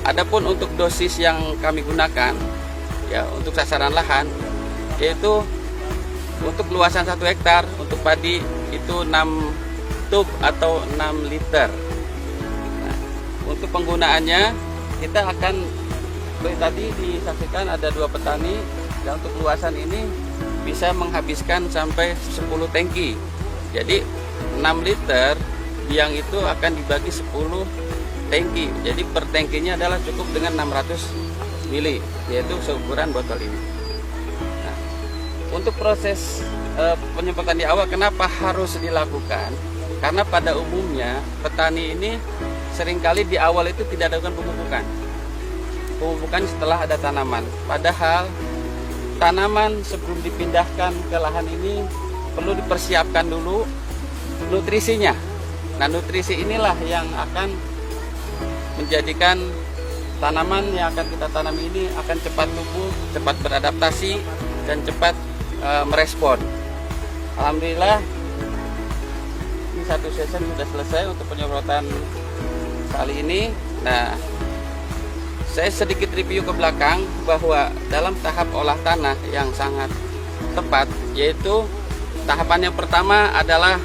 Adapun untuk dosis yang kami gunakan ya untuk sasaran lahan, yaitu untuk luasan 1 hektar untuk padi itu 6 tub atau 6 liter. Nah, untuk penggunaannya kita akan seperti tadi disaksikan ada 2 petani, dan untuk luasan ini bisa menghabiskan sampai 10 tangki. Jadi 6 liter biang itu akan dibagi 10 tangki. Jadi per tangkinya adalah cukup dengan 600 mili, yaitu seukuran botol ini. Nah, untuk proses penyemprotan di awal kenapa harus dilakukan? Karena pada umumnya petani ini seringkali di awal itu tidak dilakukan pemupukan. Pemupukan setelah ada tanaman. Padahal tanaman sebelum dipindahkan ke lahan ini perlu dipersiapkan dulu nutrisinya. Nah, nutrisi inilah yang akan menjadikan tanaman yang akan kita tanam ini akan cepat tumbuh, cepat beradaptasi, dan cepat merespon. Alhamdulillah ini 1 season sudah selesai untuk penyemprotan kali ini. Nah, saya sedikit review ke belakang bahwa dalam tahap olah tanah yang sangat tepat, yaitu tahapan yang pertama adalah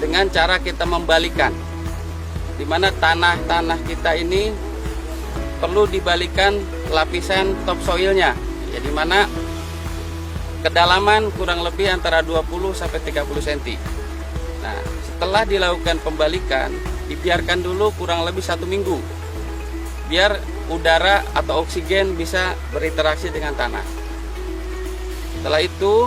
dengan cara kita membalikan, di mana tanah-tanah kita ini perlu dibalikan lapisan topsoilnya, ya, di mana kedalaman kurang lebih antara 20 sampai 30 cm. Nah, setelah dilakukan pembalikan, dibiarkan dulu kurang lebih 1 minggu biar udara atau oksigen bisa berinteraksi dengan tanah. Setelah itu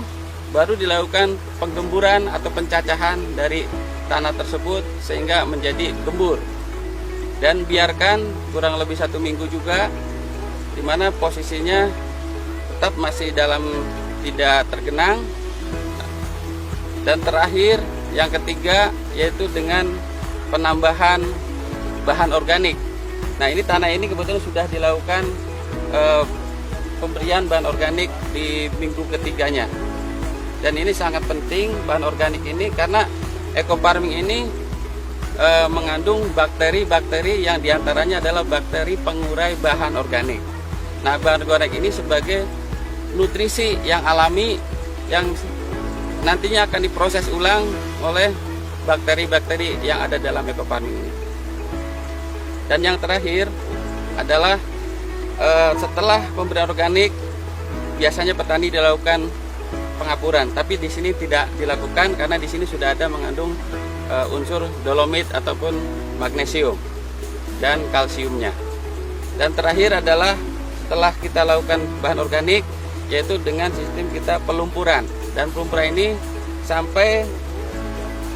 baru dilakukan penggemburan atau pencacahan dari tanah tersebut sehingga menjadi gembur, dan biarkan kurang lebih 1 minggu juga, di mana posisinya tetap masih dalam tidak tergenang. Dan terakhir yang ketiga yaitu dengan penambahan bahan organik. Nah, ini tanah ini kebetulan sudah dilakukan pemberian bahan organik di minggu ketiganya. Dan ini sangat penting bahan organik ini karena eco farming ini mengandung bakteri-bakteri yang diantaranya adalah bakteri pengurai bahan organik. Nah, bahan organik ini sebagai nutrisi yang alami yang nantinya akan diproses ulang oleh bakteri-bakteri yang ada dalam eco farming ini. Dan yang terakhir adalah setelah pemberian organik biasanya petani dilakukan pengapuran, tapi di sini tidak dilakukan karena di sini sudah ada mengandung unsur dolomit ataupun magnesium dan kalsiumnya. Dan terakhir adalah setelah kita lakukan bahan organik, yaitu dengan sistem kita pelumpuran, dan pelumpuran ini sampai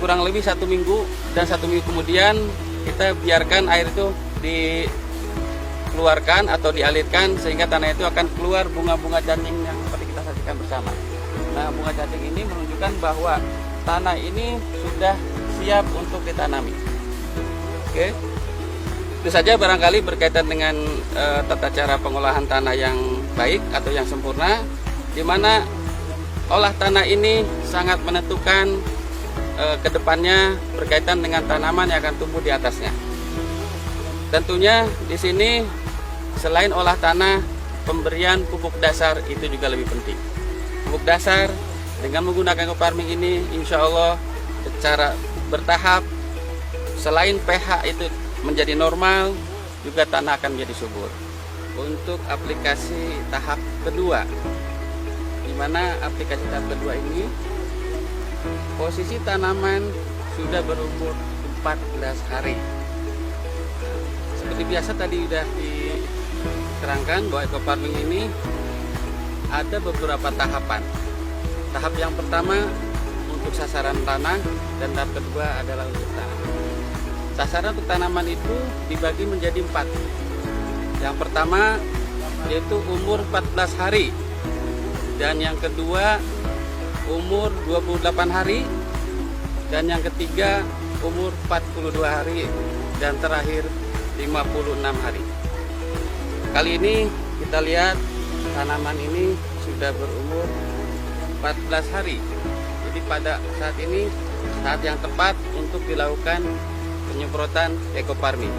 kurang lebih 1 minggu, dan 1 minggu kemudian kita biarkan air itu dikeluarkan atau dialirkan sehingga tanah itu akan keluar bunga-bunga cacing yang seperti kita saksikan bersama. Nah, bunga cacing ini menunjukkan bahwa tanah ini sudah siap untuk ditanami. Oke, itu saja barangkali berkaitan dengan tata cara pengolahan tanah yang baik atau yang sempurna, di mana olah tanah ini sangat menentukan kedepannya berkaitan dengan tanaman yang akan tumbuh di atasnya. Tentunya di sini selain olah tanah, pemberian pupuk dasar itu juga lebih penting. Pupuk dasar dengan menggunakan eco farming ini, insya Allah secara bertahap, selain pH itu menjadi normal, juga tanah akan menjadi subur. Untuk aplikasi tahap kedua, di mana aplikasi tahap kedua ini posisi tanaman sudah berumur 14 hari. Seperti biasa tadi sudah diterangkan bahwa eco farming ini ada beberapa tahapan. Tahap yang pertama untuk sasaran tanah, dan tahap kedua adalah untuk tanaman. Sasaran untuk tanaman itu dibagi menjadi 4. Yang pertama yaitu umur 14 hari, dan yang kedua umur 28 hari, dan yang ketiga umur 42 hari, dan terakhir 56 hari. Kali ini kita lihat tanaman ini sudah berumur 14 hari. Jadi pada saat ini saat yang tepat untuk dilakukan penyemprotan eco farming.